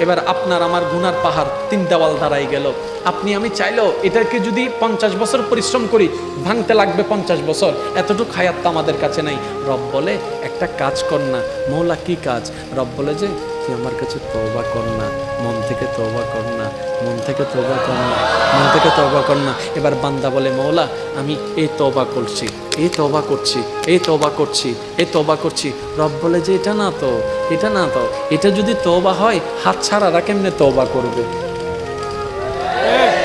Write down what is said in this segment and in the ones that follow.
এবার আপনার আমার গুনার পাহাড় 3 দেওয়াল দাঁড়াই গেল। আপনি আমি চাইলেও এটাকে যদি 50 বছর পরিশ্রম করি ভাঙতে লাগবে 50 বছর, এতটুকু হায়াত তো আমাদের কাছে নাই। রব বলে একটা কাজ কর না। মৌলা কি কাজ? রব বলে যে তুই আমার কাছে তওবা কর না, মন থেকে তওবা কর না, মন থেকে তওবা কর না, মন থেকে তওবা কর না। এবার বান্দা বলে মৌলা আমি এই তওবা করছি, এই তওবা করছি, এই তওবা করছি, এই তওবা করছি। রব বলে যে এটা না তো, এটা না তো, এটা যদি তওবা হয় হাত ছাড়ারা কেমনে তওবা করবে?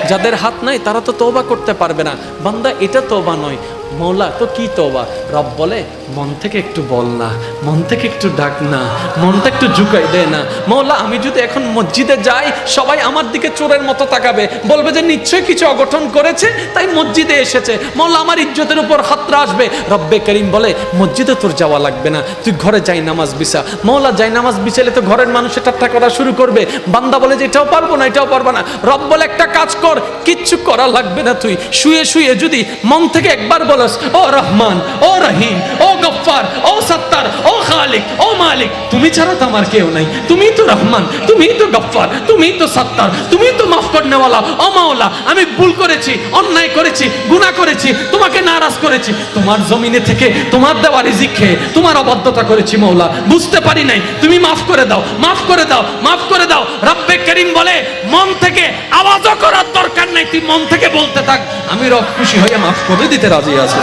যাদের হাত নাই তারা তো তওবা করতে পারবে না। বান্দা এটা তওবা নয়। মৌলা তো কি তওবা? রব বলে মন থেকে একটু বল না, মন থেকে একটু ডাক না, মনটা একটু ঝুঁকাই দে না। মৌলা আমি যদি এখন মসজিদে যাই সবাই আমার দিকে চোরের মতো তাকাবে, বলবে যে নিশ্চয়ই কিছু অঘটন করেছে তাই মসজিদে এসেছে। মৌলা আমার ইজ্জতের উপর হাতরা আসবে। রব্বে করিম বলে মসজিদে তোর যাওয়া লাগবে না, তুই ঘরে যাই নামাজ বিছা। মৌলা যাই নামাজ বিছালে তো ঘরের মানুষের ঠাট্টা করা শুরু করবে। বান্দা বলে যে এটাও পারবো না, এটাও পারবো না। রব বলে একটা কাজ কর, কিচ্ছু করা লাগবে না, তুই শুয়ে শুয়ে যদি মন থেকে একবার বলস ও রহমান, ও রহিম, ও গফফার, ও সত্তার, ও খালিক, ও মালিক, তুমি ছাড়া তো আমার কেউ নাই, তুমি তো রহমান, তুমি তো গফফার, তুমি তো সত্তার, তুমি তো মাফ করনেওয়ালা। ও মাওলা আমি ভুল করেছি, অন্যায় করেছি, গুনাহ করেছি, তোমাকে নারাজ করেছি, তোমার জমিনে থেকে তোমার দেওয়া রিজিক খেয়ে তোমার অবাধ্যতা করেছি মওলা, বুঝতে পারি নাই, তুমি মাফ করে দাও, মাফ করে দাও, মাফ করে দাও। রব্বে করিম বলে মন থেকে আওয়াজও করার দরকার নাই, তুই মন থেকে বলতে থাক, আমি রব খুশি হয়ে মাফ করে দিতে রাজি আছি।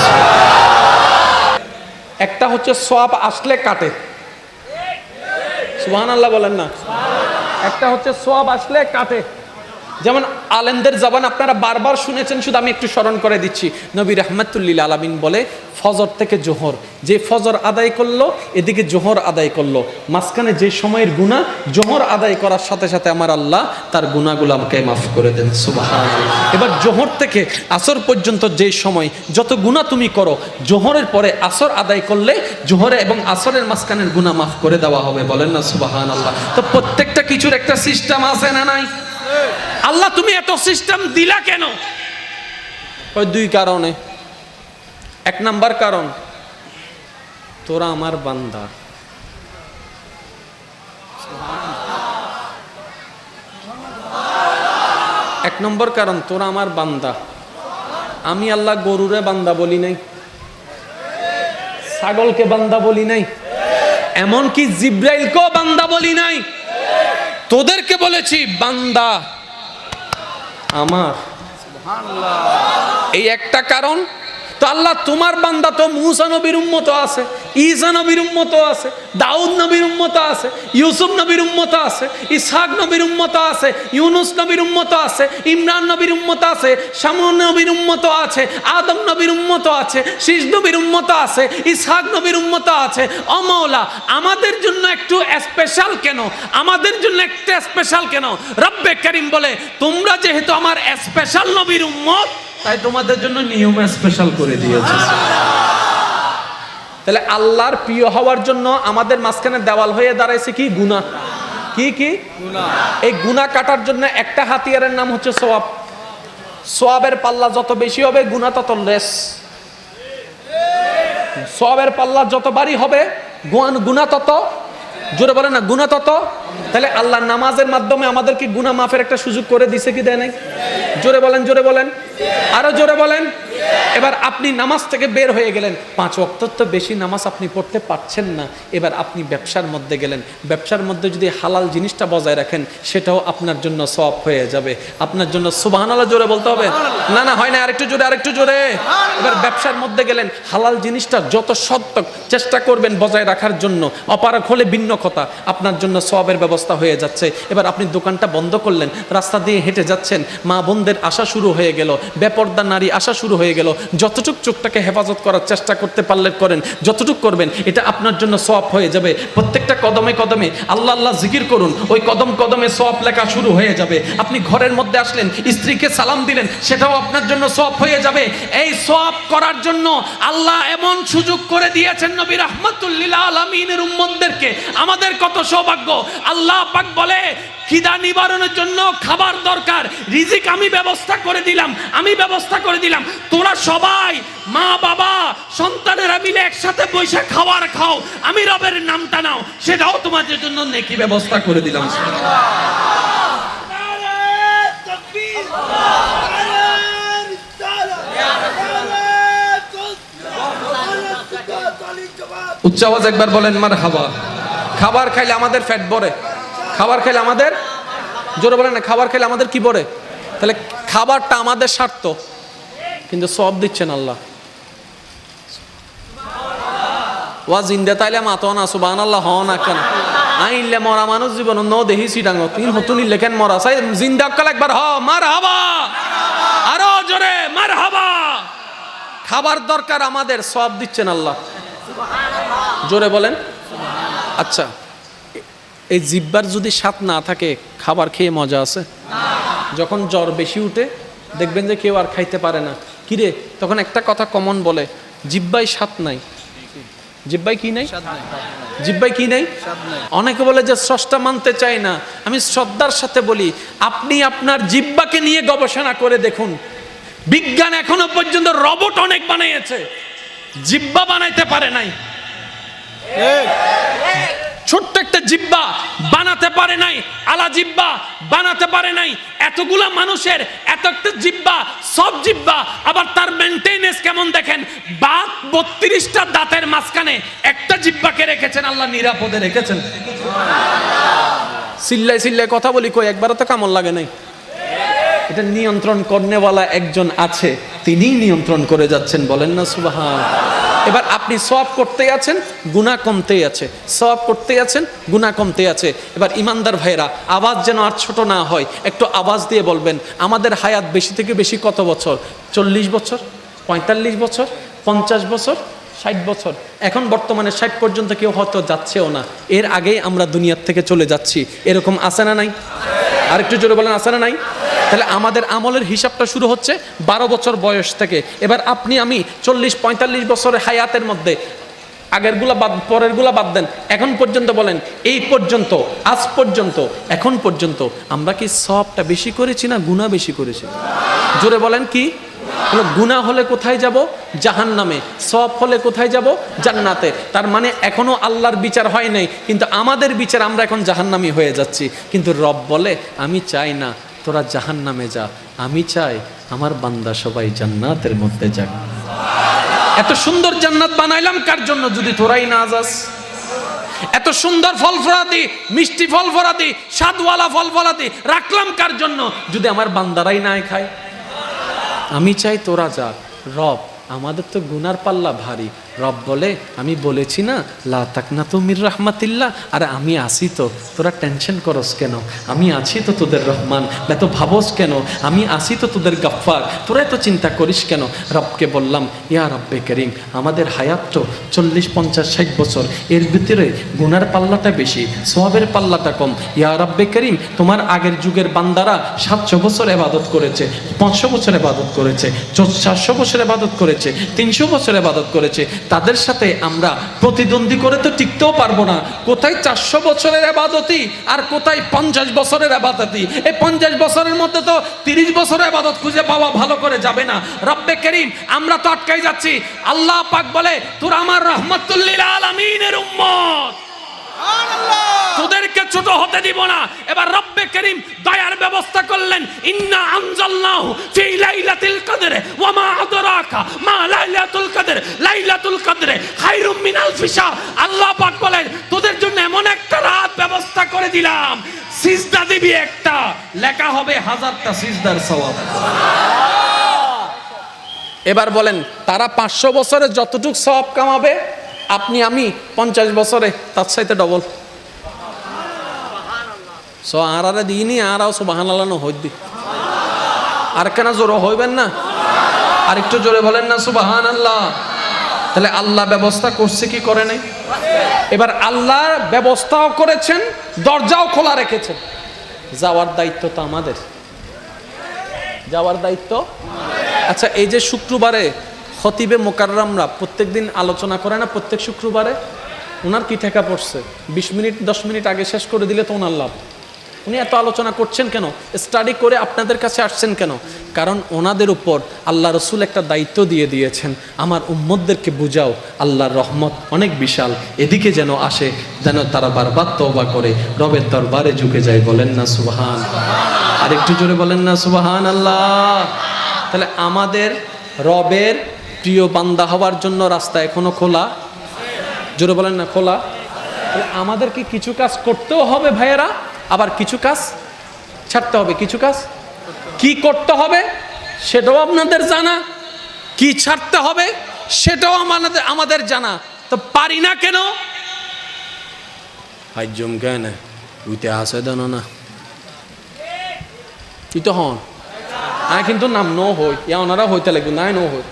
একটা হচ্ছে সওয়াব আসলে কাটে, সুবহানাল্লাহ বলেন না। একটা হচ্ছে সওয়াব আসলে কাটে। যেমন আলেমদের জবান আপনারা বারবার শুনেছেন, শুধু আমি একটু স্মরণ করে দিচ্ছি। নবী রাহমাতুল লিল আলামিন বলে ফজর থেকে জোহর, যে ফজর আদায় করলো এদিকে জোহর আদায় করলো, মাঝখানে যে সময়ের গুনাহ জোহর আদায় করার সাথে সাথে আমার আল্লাহ তার গুনাহগুলো আমাকে মাফ করে দেন, সুবহানাল্লাহ। এবার জোহর থেকে আসর পর্যন্ত যে সময় যত গুনাহ তুমি করো, জোহরের পরে আসর আদায় করলে জোহরে এবং আসরের মাঝখানের গুনাহ মাফ করে দেওয়া হবে, বলেন না সুবহানাল্লাহ। তো প্রত্যেকটা কিছুর একটা সিস্টেম আছে না নাই? আল্লাহ তুমি এত সিস্টেম দিলা কেন? ওই 2 কারণে। 1 নাম্বার কারণ তোরা আমার বান্দা। 1 নম্বর কারণ তোরা আমার বান্দা। আমি আল্লাহ গরুরে বান্দা বলি নাই, ছাগলকে বান্দা বলি নাই, এমনকি জিব্রাইলকেও বান্দা বলি নাই, তোদেরকে বলেছি বান্দা আমার। এই একটা কারণ। তো আল্লাহ তোমার বান্দা তো মুসা নবীর উম্মত আছে, ঈসা নবীর উম্মত আছে, দাউদ নবীর উম্মত আছে, ইউসুফ নবীর উম্মত আছে, ইসহাক নবীর উম্মত আছে, ইউনুস নবীর উম্মত আছে, ইমরান নবীর উম্মত আছে, শামূন নবীর উম্মত আছে, আদম নবীর উম্মত আছে, শীষ নবীর উম্মত আছে, ইসহাক নবীর উম্মত আছে। ও মাওলা আমাদের জন্য একটু স্পেশাল কেন? আমাদের জন্য একটা স্পেশাল কেন? রব্বে করিম বলে তোমরা যেহেতু আমার স্পেশাল নবীর উম্মত তাই তোমাদের জন্য নিয়ম স্পেশাল করে দিয়েছে। তাহলে আল্লাহর প্রিয় হওয়ার জন্য আমাদের মাঝখানে দেওয়াল হয়ে দাঁড়াইছে কি? গুনাহ। কি কি? গুনাহ। এই গুনাহ কাটার জন্য একটা হাতিয়ারের নাম হচ্ছে সওয়াব। সওয়াবের পাল্লা যত বেশি হবে গুনাহ তত লেস। সওয়াবের পাল্লা যত ভারী হবে গুনাহ তত, জোরে বলেন না, গুনাহ তত। তাহলে আল্লাহ নামাজের মাধ্যমে আমাদের কি গুনাহ মাফের একটা সুযোগ করে দিছে কি দেয় নাই? জোরে বলেন, জোরে বলেন, আরো জোরে বলেন। এবার আপনি নামাজ থেকে বের হয়ে গেলেন, 5 ওয়াক্ত তো বেশি নামাজ আপনি পড়তে পারছেন না, এবার আপনি ব্যবসার মধ্যে গেলেন, ব্যবসার মধ্যে যদি হালাল জিনিসটা বজায় রাখেন সেটাও আপনার জন্য সওয়াব হয়ে যাবে, আপনার জন্য। সুবহানাল্লাহ জোরে বলতে হবে না, না হয় না, আরেকটু জোরে, আরেকটু জোরে। এবার ব্যবসার মধ্যে গেলেন, হালাল জিনিসটা যত সত্য চেষ্টা করবেন বজায় রাখার জন্য, অপারগ হলে ভিন্ন কথা, আপনার জন্য সওয়াবের ব্যবস্থা হয়ে যাচ্ছে। এবার আপনি দোকানটা বন্ধ করলেন, রাস্তা দিয়ে হেঁটে যাচ্ছেন, মা বোনদের আসা শুরু হয়ে গেল, বেপর্দা নারী আসা শুরু হয়ে গেল, যতটুক চোখটাকে হেফাজত করার চেষ্টা করতে পারলে করেন, যতটুক করবেন এটা আপনার জন্য সওয়াব হয়ে যাবে। প্রত্যেকটা কদমে কদমে আল্লাহ আল্লাহ জিকির করুন, ওই কদম কদমে সওয়াব লেখা শুরু হয়ে যাবে। আপনি ঘরের মধ্যে আসলেন, স্ত্রীকে সালাম দিলেন, সেটাও আপনার জন্য সওয়াব হয়ে যাবে। এই সওয়াব করার জন্য আল্লাহ এমন সুযোগ করে দিয়েছেন নবী রাহমাতুল লিল আলামিনের উম্মতদেরকে। আমাদের কত সৌভাগ্য! আল্লাহ পাক বলে খিদা নিবারণের জন্য খাবার দরকার, রিজিক আমি ব্যবস্থা করে দিলাম, আমি ব্যবস্থা করে দিলাম, তোরা সবাই মা বাবা সন্তানেরা মিলে একসাথে বসে খাবার খাও, আমি রবের নামটা নাও, সেটাও তোমাদের জন্য নেকি ব্যবস্থা করে দিলাম। উচ্চ আওয়াজ একবার বলেন মারহাবা। খাবার খাইলে আমাদের ফ্যাট ভরে, খাবার খাইলে আমাদের, জোরে বলেন না, খাবার খাইলে আমাদের কি ভরে? তাহলে খাবারটা আমাদের স্বার্থ, কিন্তু সব দিচ্ছেন আল্লাহ। ওয়াজ ইন্দা তাইলে মাতো না সুবহানাল্লাহ হ না কেন আইলে মরা মানুষ জীবন ন দেহি সিডাঙ্গ তিন হতুনি লেখেন মরা চাই জিন্দা কাল একবার হ মারহাবা, আরো জোরে মারহাবা। খাবার দরকার আমাদের, সব দিচ্ছেন আল্লাহ, জোরে বলেন। আচ্ছা, এই জিহ্বার যদি স্বাদ না থাকে খাবার খেয়ে মজা আছে? যখন জ্বর বেশি উঠে দেখবেন যে কেউ আর খাইতে পারে না, কিরে তখন একটা কথা কমন বলে, জিহ্বায় স্বাদ নাই। জিহ্বায় কি নাই? জিহ্বায় কি নাই? অনেকে বলে যে স্রষ্টা মানতে চায় না। আমি শ্রদ্ধার সাথে বলি, আপনি আপনার জিহ্বাকে নিয়ে গবেষণা করে দেখুন। বিজ্ঞান এখনো পর্যন্ত রোবট অনেক বানিয়েছে, জিহ্বা বানাইতে পারে নাই। ছোট্ট একটা জিহ্বা বানাতে পারে নাই, আলা জিহ্বা বানাতে পারে নাই। এতগুলা মানুষের এত একটা জিহ্বা, সব জিহ্বা, আবার তার মেইনটেনেন্স কেমন দেখেন। বাত 32টা দাঁতের মাঝখানে একটা জিহ্বাকে রেখেছেন আল্লাহ, নিরাপদে রেখেছেন। চিল্লাই চিল্লাই কথা বলি কই, একবারও তো কামড় লাগে নাই। এটা নিয়ন্ত্রণ করনেওয়ালা একজন আছে, তিনিই নিয়ন্ত্রণ করে যাচ্ছেন, বলেন না সুবহান। এবার আপনি সওয়াব করতেই আছেন, গুনাহ কমতেই আছে, সওয়াব করতেই আছেন, গুনাহ কমতে আছে। এবার ইমানদার ভাইরা, আওয়াজ যেন আর ছোট না হয়, একটু আওয়াজ দিয়ে বলবেন আমাদের হায়াত বেশি থেকে বেশি কত বছর? 40 বছর, 45 বছর, 50 বছর, 60 বছর। এখন বর্তমানে 60 পর্যন্ত কেউ হয়তো যাচ্ছেও না, এর আগেই আমরা দুনিয়ার থেকে চলে যাচ্ছি। এরকম আছে না নাই? আর একটু জোরে বলেন, আছে না নাই? তাহলে আমাদের আমলের হিসাবটা শুরু হচ্ছে 12 বছর বয়স থেকে। এবার আপনি আমি 40-45 বছরের হায়াতের মধ্যে আগেরগুলা বাদ, পরেরগুলা বাদ দেন, এখন পর্যন্ত বলেন, এই পর্যন্ত, আজ পর্যন্ত, এখন পর্যন্ত আমরা কি সওয়াবটা বেশি করেছি না গুনাহ বেশি করেছি? জোরে বলেন কি? গুনাহ হলে কোথায় যাব? জাহান্নামে। সওয়াব হলে কোথায় যাব? জান্নাতে। তার মানে এখনো আল্লাহর বিচার হয় নাই, কিন্তু আমাদের বিচার, আমরা এখন জাহান্নামী হয়ে যাচ্ছি। কিন্তু রব বলে, আমি চাই না তোরা জাহান্নামে যা, আমি চাই আমার বান্দা সবাই জান্নাতের মধ্যে যাক। এত সুন্দর জান্নাত বানাইলাম কার জন্য যদি তোরাই না যাস? এত সুন্দর ফল ফলাদি, মিষ্টি ফল ফলাদি, স্বাদওয়ালা ফল ফলাদি রাখলাম কার জন্য যদি আমার বান্দারাই না খায়? আমি চাই তোরা যা। রব, আমাদের তো গুনার পাল্লা ভারী। রব বলে, আমি বলেছি না লা তাকনাতু মির রাহমাতিল্লাহ, আরে আমি আছি তো, তোরা টেনশন করস কেন? আমি আছি তো তোদের রহমান, এত ভাবস কেন? আমি আছি তো তোদের গাফফার, তোরা এত চিন্তা করিস কেন? রবকে বললাম, ইয়া রব্বে করিম, আমাদের হায়াত তো 40, 50, 60 বছর, এর ভিতরে গুনার পাল্লাটা বেশি, সওয়াবের পাল্লাটা কম। ইয়া রব্বে করিম, তোমার আগের যুগের বান্দারা 700 বছর ইবাদত করেছে, 500 বছর ইবাদত করেছে, 400 বছর ইবাদত করেছে, 300 বছর ইবাদত করেছে, তাদের সাথে আমরা প্রতিদ্বন্দ্বী করে তো টিকতেও পারবো না। কোথায় 400 বছরের ইবাদতি আর কোথায় 50 বছরের ইবাদতি? এই 50 বছরের মধ্যে তো 30 বছরের ইবাদত খুঁজে পাওয়া ভালো করে যাবে না। রব্বে করিম, আমরা তো আটকাই যাচ্ছি। আল্লাহ পাক বলে, তোরা আমার রাহমাতুল লিল আলামিনের উম্মত, তোদেরকে ছোট হতে দিব না। এবার রব্বে করিম দয়ার ব্যবস্থা করলেন, ইন্না আনজালনাহু ফি লাইলাতুল কদর ওয়া মা আদরাকা মা লাইলাতুল কদর, লাইলাতুল কদর খায়রুম মিন আলফি শাহর। আল্লাহ পাক বলেন, তোদের জন্য এমন একটা রাত ব্যবস্থা করে দিলাম, সিজদা দিবি একটা, লেখা হবে 1000টা সিজদার সওয়াব। এবার বলেন, তারা 500 বছরে যতটুকু সওয়াব কামাবে, আপনি আমি 50 বছরে তার চাইতে ডবল। সো আরারে দিইনি, আরাও সুবহানাল্লাহ ন হইদি, আর কেন জোরে হইবেন না? আর একটু জোরে বলেন না সুবহানাল্লাহ। তাহলে আল্লাহ ব্যবস্থা করছে কি করে নাই? এবার আল্লাহ ব্যবস্থাও করেছেন, দরজাও খোলা রেখেছেন। যাওয়ার দায়িত্ব তো আমাদের, যাওয়ার দায়িত্ব। আচ্ছা, এই যে শুক্রবারে খতিবে মোকাররমরা প্রত্যেকদিন আলোচনা করে না, প্রত্যেক শুক্রবারে, ওনার কি ঠেকা পড়ছে? 20 মিনিট 10 মিনিট আগে শেষ করে দিলে তো ওনার লাভ। উনি এত আলোচনা করছেন কেন? স্টাডি করে আপনাদের কাছে আসছেন কেন? কারণ ওনাদের উপর আল্লাহ রসুল একটা দায়িত্ব দিয়ে দিয়েছেন, আমার উম্মতদেরকে বুঝাও আল্লাহর রহমত অনেক বিশাল, এদিকে যেন আসে, যেন তারা বারবার তওবা করে রবের দরবারে ঝুঁকে যায়। বলেন না সুবহান? আর একটু জোরে বলেন না সুবহান আল্লাহ। তাহলে আমাদের রবের প্রিয় বান্দা হওয়ার জন্য রাস্তা এখনো খোলা। জোরে বলেন না খোলা। আমাদেরকে কিছু কাজ করতেও হবে ভাইয়েরা, আবার কিছু কাজ ছাড়তে হবে। কিছু কাজ কি করতে হবে সেটাও আপনাদের জানা, কি ছাড়তে হবে সেটাও আমাদের জানা। তো পারি না কেন? হাইজম কেন উইতে আসে দেন না তুই তো হন আয় কিন্তু নাম নো হই ইয়া ওনারা হইতে লাগবে নাই নো হই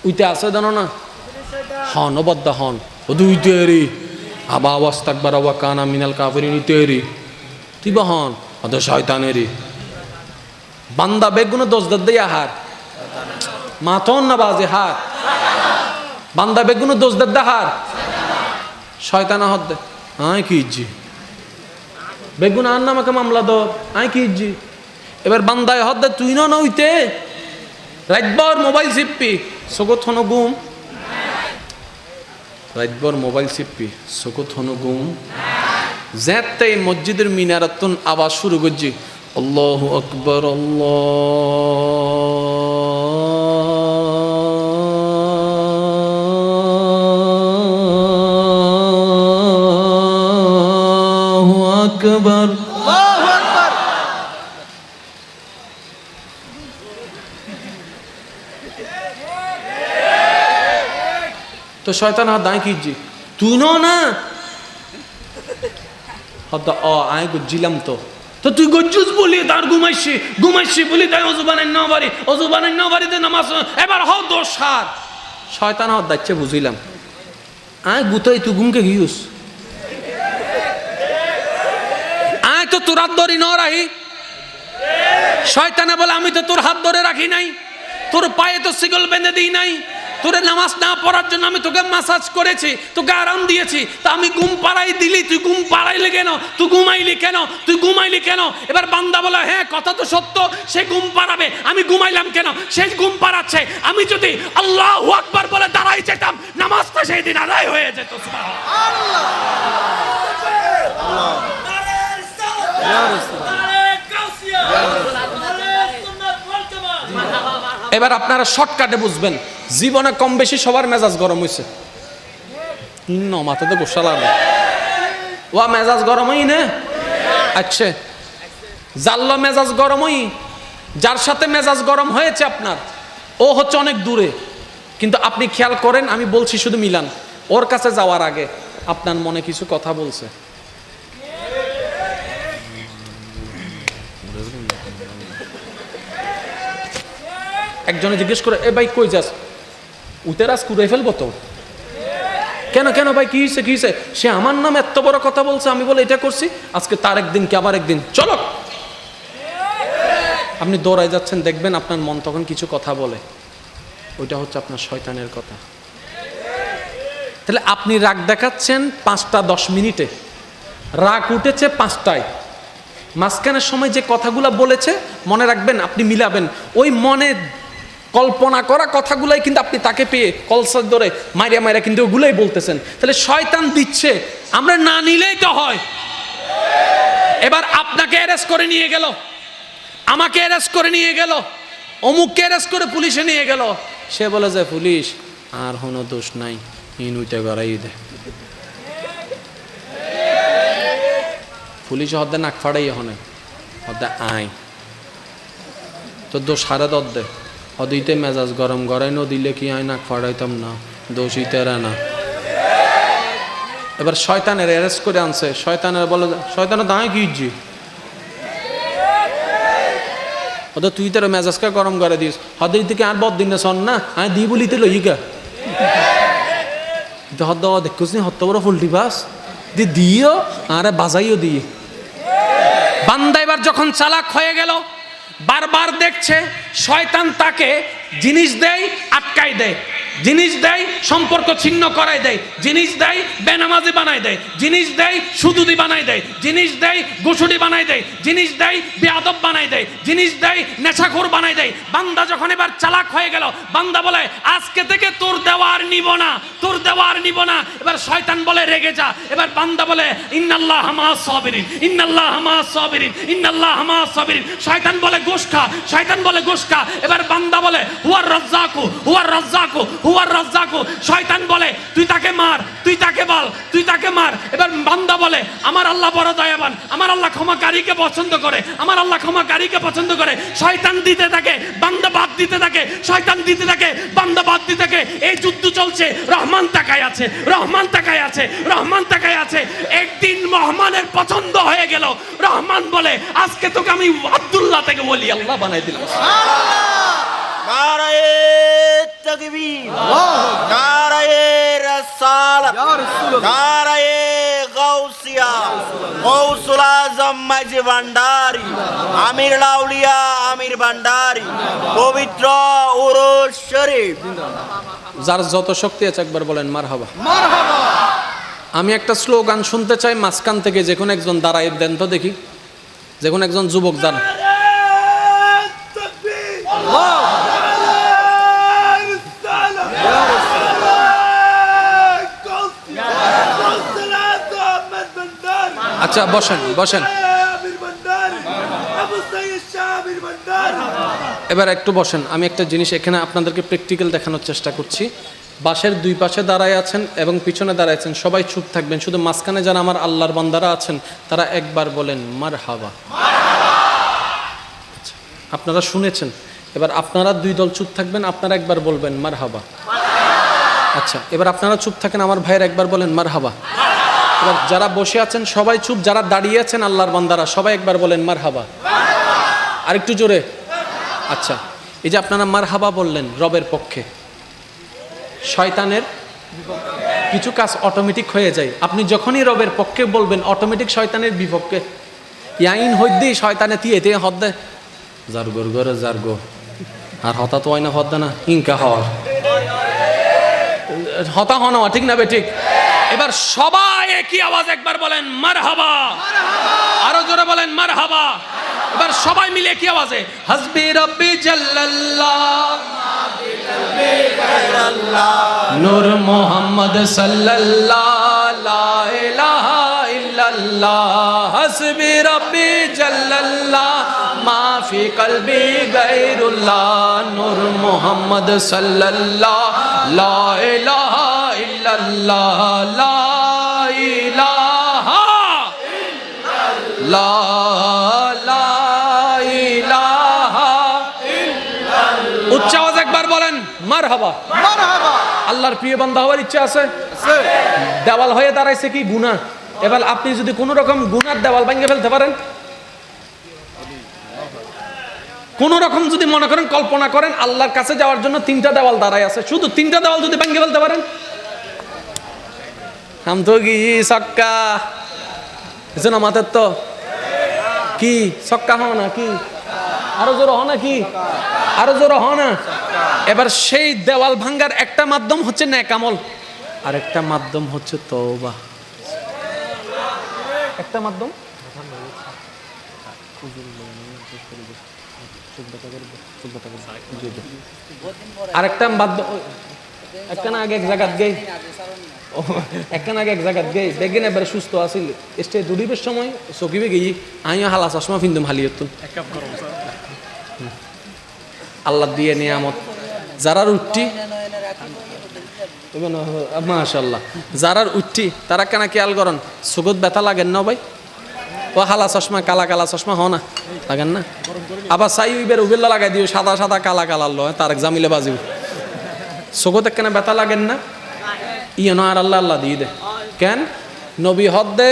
উইতে আসে দেন না হন অবদ্ধ হন ও দুই তেরি আবা আওয়াজ থাকবার আবা কানা মিনাল কাফিরিন তেরি তুই বা হন অত শয়তানেরই বান্দা বেগুনো দোষ দে হার মাথন না বাজে হার বান্দা বেগুনো দোষ দে হার শয়তানা হদ দে আয় কি ইজ্জি বেগুন আর নামাকে মামলা দো আয় কি ইজ্জি এবার বান্দায় হদ দে তুই না নইতে রাতভর মোবাইল চিপ্পি চকুত হনো গুম রাতভর মোবাইল চিপ্পি চকুত হনো গুম যেতে মসজিদের মিনারাতুন আওয়াজ শুরু করছি আল্লাহু আকবার আল্লাহু আকবার আল্লাহু আকবার। তো শয়তান হাত দাঁড় কিজি তুই না হদ্দা আয় গজ্জিলাম তো তুই গজ্জুস বলি তার ঘুমাইছি বলি তাই অজুবানের না বাড়িতে নামাজ এবার হও দোষ সার শয়তান হদ দাচ্ছে বুঝিলাম আয় গুতাই তুই ঘুমকে গিয়েছ আয় তো তোর হাত ধরি ন রাহি শয়তানে বলে আমি তো তোর হাত ধরে রাখি নাই তোর পায়ে তো শিকল বেঁধে দিই নাই তোরে নামাজ না পড়ার জন্য আমি তোকে মাসাজ করেছি তোকে আরাম দিয়েছি তা আমি ঘুম পাড়াই দিলি তুই ঘুম পাড়াইলি কেন তুই ঘুমাইলি কেন এবার বান্দা বলে হ্যাঁ কথা তো সত্য সে ঘুম পাড়াবে আমি ঘুমাইলাম কেন সে ঘুম পাড়াচ্ছে আমি যদি আল্লাহু আকবার বলে দাঁড়াই যেতাম নামাজটা সেই দিন আদায় হয়ে যেত এবার আপনারা শর্টকাটে বুঝবেন জীবনে কম বেশি সবার মেজাজ গরম হয়েছে মাথাতে গোসা লাগে ওয়া মেজাজ গরম হই না আচ্ছা জাল্লা মেজাজ গরম হই যার সাথে মেজাজ গরম হয়েছে আপনার ও হচ্ছে অনেক দূরে কিন্তু আপনি খেয়াল করেন আমি বলছি শুধু মিলান ওর কাছে যাওয়ার আগে আপনার মনে কিছু কথা বলছে একজনে জিজ্ঞেস করে এ ভাই কই যাস উতেরাস কুড়াই ফেলবো তো কেন ভাই কি হয়েছে সে আমার নাম এত বড় কথা বলছে আমি বলে এটা করছি আজকে তার একদিন কি আবার একদিন চলো আপনি দৌড়াই যাচ্ছেন দেখবেন আপনার মন তখন কিছু কথা বলে ওইটা হচ্ছে আপনার শয়তানের কথা তাহলে আপনি রাগ দেখাচ্ছেন 5:10 মিনিটে রাগ উঠেছে 5টায় মাঝখানের সময় যে কথাগুলো বলেছে মনে রাখবেন আপনি মিলাবেন ওই মনে কল্পনা করা কথাগুলাই কিন্তু আপনি তাকে পেয়ে কলসার ধরে মাইরা কিন্তু ওগুলাই বলতেছেন তাহলে শয়তান দিচ্ছে আমরা না নিলেই তো হয় এবার আপনাকে অ্যারেস্ট করে নিয়ে গেল আমাকে অ্যারেস্ট করে নিয়ে গেল অমুককে অ্যারেস্ট করে পুলিশে নিয়ে গেল সে বলে যে পুলিশ আর কোনো দোষ নাই ইনুইতে গড়াই দে পুলিশ হদ্দে নাক ফাড়াই হনে হদ্দে আই তো দোষ হারে দে হদিতে মেজাজ গরম গড়াই দিলে কি আয় নাক ফাড়াইতাম না দোষী তেরা না এবার শয়তানের অ্যারেস্ট করে আনছে শয়তানের বলে শয়তানের দাঁড়ায় গিয়েছি ওটা তুই তোর মেজাজকে গরম করে দিস হদের থেকে আর বদ দিন শোন না আমি দি বলিতে লইগা হদ্দ দেখুস নি হত্ত বড় ফুলটি বাস দিও আরে বাজাইও দিয়ে বান্দা এবার যখন চালাক হয়ে গেল বারবার দেখছে শয়তান তাকে জিনিস দেয় আটকাই দেয় জিনিস দেয় সম্পর্ক ছিন্ন করাই দেয় জিনিস দেয় বেনামাজি বানাই দেয় জিনিস দেয় সুদুদি বানাই দেয় জিনিস দেয় গুসুডি বানাই দেয় জিনিস দেয় বেয়াদব বানাই দেয় জিনিস দেয় নেশাখোর বানাই দেয় বান্দা যখন এবার চালাক হয়ে গেল বান্দা বলে আজকে থেকে তোর দেওয়ার নিব না এবার শয়তান বলে রেগে যা এবার বান্দা বলে ইন্নাল্লাহ মাআস সাবিরিন শয়তান বলে গোশখা এবার বান্দা বলে হুয়ার রাজ্জাকু হুয়ার রাজ্জাকু, শয়তান বলে তুই তাকে মার, তুই তাকে বল, তুই তাকে মার। এবার বান্দা বলে আমার আল্লাহ বড় দয়াবান, আমার আল্লাহ ক্ষমাকারীকে পছন্দ করে, আমার আল্লাহ ক্ষমাকারীকে পছন্দ করে। শয়তান দিতে থাকে, বান্দা বাদ দিতে থাকে, শয়তান দিতে থাকে, বান্দা বাদ দিতে থাকে। এই যুদ্ধ চলছে, রহমান তাকায় আছে, রহমান তাকায় আছে, রহমান তাকায় আছে। একদিন রহমানের পছন্দ হয়ে গেল, রহমান বলে আজকে তোকে আমি আব্দুল্লাহ থেকে বলি আল্লাহ বানাই দিলাম। নারায়ে তাকবীর, নারায়ে রিসালাত, নারায়ে গাউসিয়া, গাউসুল আজম মাঝি ভান্ডারী, আমির আউলিয়া আমির ভান্ডারী, পবিত্র উরুস শরীফ। যার যত শক্তি আছে একবার বলেন মারহাবা। মারহাবা। আমি একটা স্লোগান শুনতে চাই মাঝখান থেকে, যে কোনো একজন দাঁড়ায় দেন তো দেখি, যে কোনো একজন যুবক দাঁড়ান। আচ্ছা বসেন বসেন, এবার একটু বসেন। আমি একটা জিনিস এখানে আপনাদেরকে প্র্যাকটিক্যাল দেখানোর চেষ্টা করছি। বাসের দুই পাশে দাঁড়ায় আছেন এবং পিছনে দাঁড়ায় আছেন, সবাই চুপ থাকবেন। শুধু মাঝখানে যারা আমার আল্লাহর বান্দারা আছেন তারা একবার বলেন মারহাবা। আচ্ছা, আপনারা শুনেছেন। এবার আপনারা দুই দল চুপ থাকবেন, আপনারা একবার বলবেন মারহাবা। আচ্ছা, এবার আপনারা চুপ থাকেন, আমার ভাইয়ের একবার বলেন মারহাবা। এবার যারা বসে আছেন সবাই চুপ, যারা দাঁড়িয়ে আছেন আল্লাহর বান্দারা সবাই একবার বলেন মারহাবা। আরেকটু জোরে। আচ্ছা, এই যে আপনারা মারহাবা বললেন রবের পক্ষে, শয়তানের কিছু কাজ অটোমেটিক হয়ে যায়। আপনি যখনই রবের পক্ষে বলবেন অটোমেটিক শয়তানের বিপক্ষে ইয়াইন হইদি শয়তানে তিয়ে তে হদ্দে জারগর গরে জারগো আর হতা তো হয় না হদ্দা না ইনকা হওয়ার হতা হওয়া না, ঠিক না বে ঠিক? এবার সবাই একই আওয়াজ একবার বলেন মারহাবা, আরো জোরে বলেন মারহাবা। এবার সবাই মিলে একই আওয়াজে হাসবি রব্বি জাল্লাল্লাহ নূর মুহাম্মদ সাল্লাল্লাহু লা ইলাহা ইল্লাল্লাহ হাসবি রব্বি জাল্লাল্লাহ মা ফি কলবি গায়রুল্লাহ নূর মুহাম্মদ সাল্লাল্লাহু লা ইলাহা ইল্লাল্লাহ লা ইলাহা ইল্লাল্লাহ উচ্চ আওয়াজ একবার বলেন মারহাবা। মারহাবা। আল্লাহর প্রিয় বান্দা হওয়ার ইচ্ছা আছে? দেওয়াল হয়ে দাঁড়াইছে কি গুনাহ। এবার আপনি যদি কোন রকম গুনার দেওয়াল ভেঙে ফেলতে পারেন, কোন রকম যদি মনে করেন কল্পনা করেন আল্লাহর কাছে যাওয়ার জন্য তিনটা দেওয়াল দাঁড়ায় আছে, শুধু তিনটা দেওয়াল যদি ভেঙে ফেলতে পারেন, হাম তো কি সক্কা এজন্য মাথার তো কি সক্কা হও না কি, আরো জোর হও না কি, আরো জোর হও না। এবার সেই দেওয়াল ভাঙ্গার একটা মাধ্যম হচ্ছে নেক আমল, আর একটা মাধ্যম হচ্ছে তওবা। একটা মাধ্যম আরেকটা মাধ্যম একখানা আগে এক জায়গাত গেই একখানা আগে এক জায়গাত গেই দেখেন এবারে সুস্থ আছিল স্টে দুদিবের সময় চকিবে গেই আইও হালা চশমা ফিন্দুম হালিয়তুন আল্লাহ দিয়ে নিয়ামত যারার উঠটি মাশাআল্লাহ যারার উঠটি তারা কেন খেয়াল করেন সুগত ব্যথা লাগেন না ভাই? ও হালা চশমা কালা কালা চশমা হ না লাগেন না? আবার চাই উইবের উবেল্লা লাগাই দিও সাদা সাদা কালা কালা লো তার জামিলে বাজিও সুগত কেন ব্যথা লাগেন না? ইয়ে আর আল্লাহ আল্লাহ দিয়ে দে কেন নবী হদ দে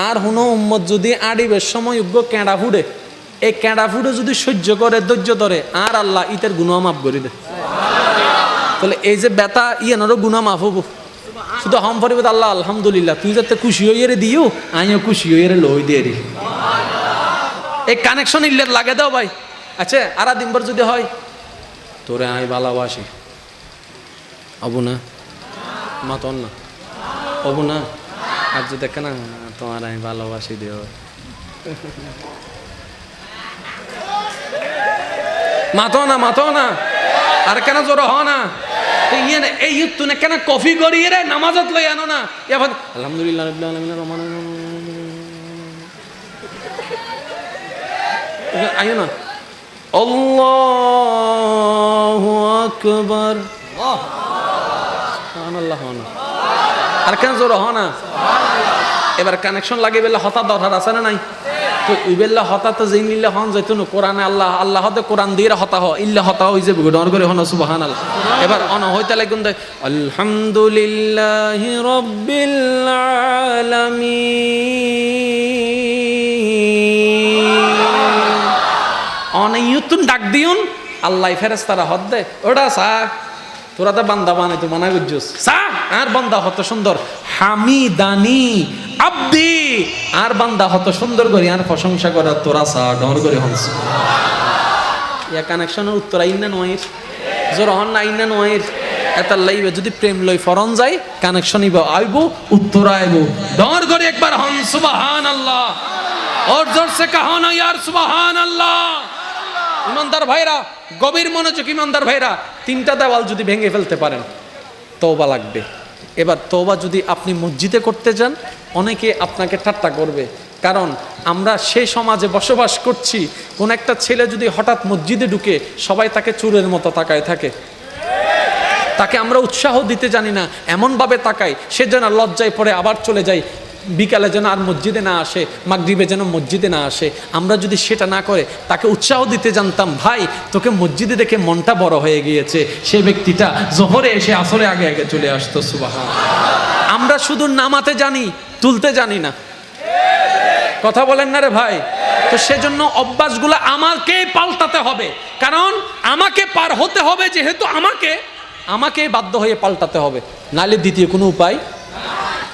আর হুনো উম্মত যদি আড়িবের সময় উগ্র কেঁড়া ফুডে এই কেঁড়া ফুডে যদি সহ্য করে ধৈর্য ধরে আর আল্লাহ ইতের গুনাহ মাফ করে দে। তাহলে এই যে ব্যথা ইয়ানোরও গুনাহ মাফ হবো শুধু হম ফরিব আল্লাহ আলহামদুলিল্লাহ তুই যাতে খুশি হইয়ে দিও আমিও খুশি হইয়ে লই দিয়ে রে এই কানেকশন ইল্লে লাগে দাও ভাই। আচ্ছা আর দিনবার যদি হয় তোরে আমি ভালোবাসি অবু না মাতন না অবু না আর যদি দেখে না তোমার আমি ভালোবাসি দিও মাতো না আর কেন জোর হ না এই তুই কেন কফি করিয়ে রে নামাজত লই আনো না এখন আলহামদুলিল্লাহ রাব্বিল আলামিন রহমান আইও না আল্লাহু আকবার সুবহানাল্লাহ হন আর কেন জোর হন না এবার কানেকশন লাগে বেলা হতা দরকার আছে না নাই তো ইবেল্লা হতা তো যেই নিলে হন যাইতো না কোরআনে আল্লাহ আল্লাহ হতে কোরআন দিয়ে হতা হ ইল্লা হতা হই যাবে ডর করে হন সুবহানাল্লাহ এবার অন হইতে লাগুন দে আলহামদুলিল্লাহি রাব্বিল আলামিন অনেক ডাক দিউন আল্লাহ ফেরেশতারা হদ দে ওটা সা তোরা তো বান্দা বানাই তো মানা গুজুস সা আর বান্দা হত সুন্দর হামিদানি আব্দি আর বান্দা হত সুন্দর করে আর প্রশংসা করা তোরা সা ডর করে হনস ইয়া কানেকশনের উত্তর আইনা নয়ের জোর হন না আইনা নয়ের এত লাইবে যদি প্রেম লই ফরন যায় কানেকশন ইব আইব উত্তর আইব ডর করে একবার হন সুবহানাল্লাহ और जोर से कहो ना यार সুবহানাল্লাহ ইমানদার ভাইরা গভীর মনোযোগ ইমানদার ভাইরা তিনটা দেওয়াল যদি ভেঙে ফেলতে পারেন তওবা লাগবে এবার তওবা যদি আপনি মসজিদে করতে যান অনেকে আপনাকে ঠাট্টা করবে কারণ আমরা সেই সমাজে বসবাস করছি কোন একটা ছেলে যদি হঠাৎ মসজিদে ঢুকে সবাই তাকে চোরের মতো তাকায় থাকে তাকে আমরা উৎসাহ দিতে জানি না এমনভাবে তাকাই সে যেন লজ্জায় পড়ে আবার চলে যায় বিকালে যেন আর মসজিদে না আসে মাগরিবে যেন মসজিদে না আসে আমরা যদি সেটা না করে তাকে উৎসাহ দিতে জানতাম ভাই তোকে মসজিদে দেখে মনটা বড় হয়ে গিয়েছে সেই ব্যক্তিটা জোহরে এসে আসরে আগে আগে চলে আসতো সুবহান আমরা শুধু নামাতে জানি তুলতে জানি না কথা বলেন না রে ভাই তো সেজন্য অভ্যাসগুলো আমাকেই পাল্টাতে হবে কারণ আমাকে পার হতে হবে যেহেতু আমাকে বাধ্য হয়ে পাল্টাতে হবে নালে দ্বিতীয় কোনো উপায়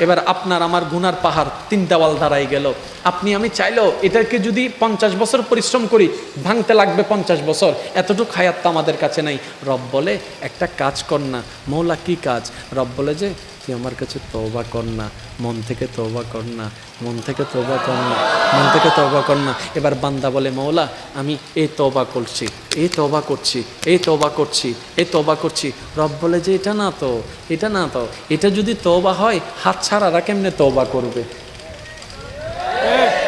এবার আপনার আমার গুনার পাহাড় তিনটা ওয়াল দাঁড়াই গেল আপনি আমি চাইলেও এটাকে যদি 50 বছর পরিশ্রম করি ভাঙতে লাগবে 50 বছর এতটুকু হায়াত তো আমাদের কাছে নাই রব বলে একটা কাজ কর না মওলা কি কাজ রব বলে যে তুই আমার কাছে তওবা কর না মন থেকে তওবা কর না মন থেকে তওবা কর না মন থেকে তওবা কর না এবার বান্দা বলে মওলা আমি এই তওবা করছি এই তওবা করছি এই তওবা করছি এই তওবা করছি রব বলে যে এটা না তো এটা যদি তওবা হয় হাত ছাড়ারা কেমনে তওবা করবে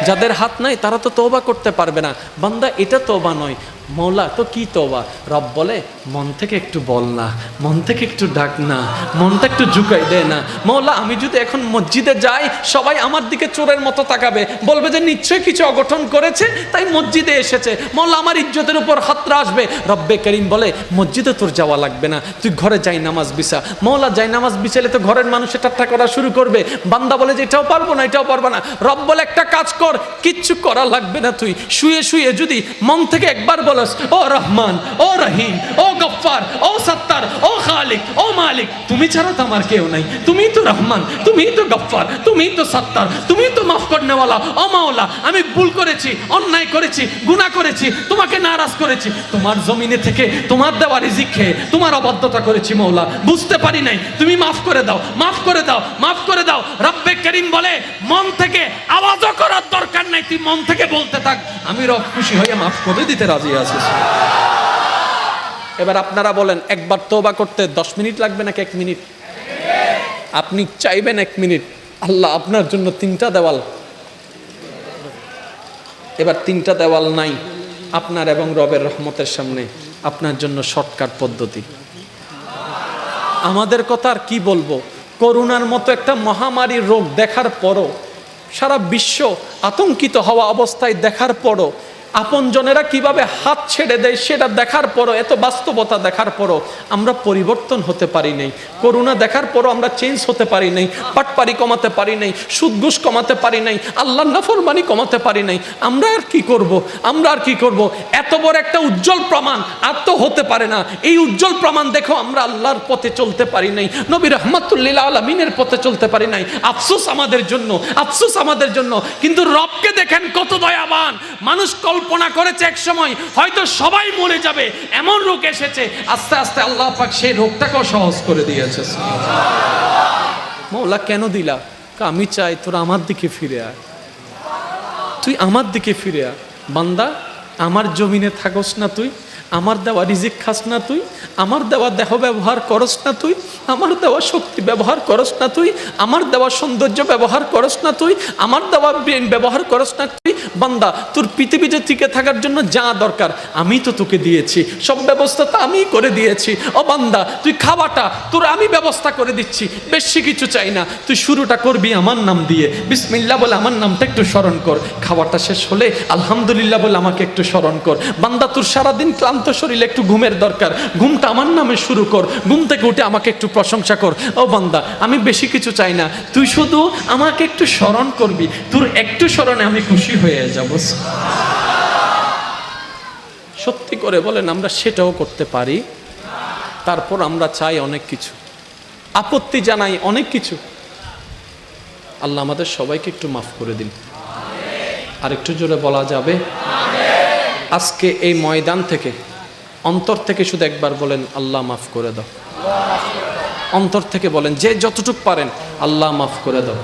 যাদের হাত নাই তারা তো তওবা করতে পারবে না বান্দা এটা তওবা নয় মওলা তো কি তওবা রব বলে মন থেকে একটু বল না মন থেকে একটু ডাক না মনটা একটু ঝুঁকাই দে না মওলা আমি যদি এখন মসজিদে যাই সবাই আমার দিকে চোরের মতো তাকাবে বলবে যে নিশ্চয়ই কিছু অঘটন করেছে তাই মসজিদে এসেছে মওলা আমার ইজ্জতের উপর খতরা আসবে রব্বে করিম বলে মসজিদে তোর যাওয়া লাগবে না তুই ঘরে যাই নামাজ বিছা মওলা যাই নামাজ বিছালে তো ঘরের মানুষের ঠাট্টা করা শুরু করবে বান্দা বলে যে এটাও পারবো না রব বলে একটা কাজ কর কিচ্ছু করা লাগবে না তুই শুয়ে শুয়ে যদি মন থেকে একবার বলস ও রহমান ও রহিম ও গফফার ও সত্তার ও খালিক ও মালিক তুমি ছাড়া তো আমার কেউ নাই তুমি তো রহমান তুমি তো গফফার তুমি তো সত্তার তুমি তো মাফ করনেওয়ালা ও মাওলা আমি ভুল করেছি অন্যায় করেছি গুনাহ করেছি তোমাকে নারাজ করেছি তোমার জমিনে থেকে তোমার দেওয়া রিজিক খেয়ে তোমার অবাধ্যতা করেছি মাওলা বুঝতে পারি নাই তুমি মাফ করে দাও মাফ করে দাও মাফ করে দাও রব্বে করিম বলে মন থেকে আওয়াজও করার দরকার নাই তুই মন থেকে বলতে থাক আমি রব খুশি হয়ে মাফ করে দিতে রাজি আছি এবার আপনারা বলেন একবার তওবা করতে 10 মিনিট লাগবে নাকি 1 মিনিট আপনি চাইবেন 1 মিনিট আল্লাহ আপনার জন্য 3টা দেওয়াল এবার 3টা দেওয়াল নাই আপনার এবং রবের রহমতের সামনে আপনার জন্য শর্টকাট পদ্ধতি আমাদের কথা আর কি বলবো করোনার মতো একটা মহামারী রোগ দেখার পরও সারা বিশ্ব আতঙ্কিত হওয়া অবস্থায় দেখার পরও আপনজনেরা কিভাবে হাত ছেড়ে দেয় সেটা দেখার পরও এত বাস্তবতা দেখার পরও আমরা পরিবর্তন হতে পারি নাই করোনা দেখার পরও আমরা চেঞ্জ হতে পারি নাই পাটপারি কমাতে পারি নাই সুদ ঘুষ কমাতে পারি নাই আল্লাহর নাফরমানি কমাতে পারি নাই আমরা আর কি করব এত বড় একটা উজ্জ্বল প্রমাণ আর তো হতে পারে না এই উজ্জ্বল প্রমাণ দেখো আমরা আল্লাহর পথে চলতে পারি নাই নবী রাহমাতুল্লিল আলামিনের পথে চলতে পারি নাই আফসোস আমাদের জন্য কিন্তু রবকে দেখেন কত দয়াবান মানুষ কল্পনা করেছে এক সময় হয়তো সবাই মরে যাবে এমন রোগ এসেছে আস্তে আস্তে আল্লাহ পাক সেই রোগটাকেও সহজ করে দিয়েছে মওলা কেন দিলা আমি চাই তোরা আমার দিকে ফিরে আয় তুই আমার দিকে ফিরে আয় বান্দা আমার জমিনে থাকস না তুই আমার দেওয়া রিজিক খাস না তুই, আমার দেওয়া দেহ ব্যবহার করস না তুই, আমার দেওয়া শক্তি ব্যবহার করস না তুই, আমার দেওয়া সৌন্দর্য ব্যবহার করস না তুই, আমার দেওয়া ব্রেন ব্যবহার করস না তুই। বান্দা, তোর পৃথিবীতে টিকে থাকার জন্য যা দরকার আমি তো তোকে দিয়েছি, সব ব্যবস্থা তো আমিই করে দিয়েছি। ও বান্দা, তুই খাওয়াটা তোর আমি ব্যবস্থা করে দিচ্ছি, বেশি কিছু চাই না। তুই শুরুটা করবি আমার নাম দিয়ে, বিসমিল্লাহ বলে আমার নামটা একটু স্মরণ কর। খাওয়াটা শেষ হলে আলহামদুলিল্লাহ বলে আমাকে একটু স্মরণ কর। বান্দা, তোর সারাদিন ক্লান্ত শরীরে একটু ঘুমের দরকার, ঘুমটা আমার নামে শুরু কর। ঘুম থেকে উঠে আমাকে একটু প্রশংসা কর। ও বান্দা, আমি বেশি কিছু চাই না, তুই শুধু আমাকে একটু স্মরণ করবি, তোর একটু স্মরণে আমি খুশি হয়ে যাব। সত্যি করে বলেন, আমরা সেটাও করতে পারি? তারপর আমরা চাই অনেক কিছু, আপত্তি জানাই অনেক কিছু। আল্লাহ আমাদের সবাইকে একটু মাফ করে দিন। আর একটু জোরে বলা যাবে? আজকে এই ময়দান থেকে, অন্তর থেকে শুধু একবার বলেন, আল্লাহ মাফ করে দাও। অন্তর থেকে বলেন, যে যতটুকু পারেন, আল্লাহ মাফ করে দাও।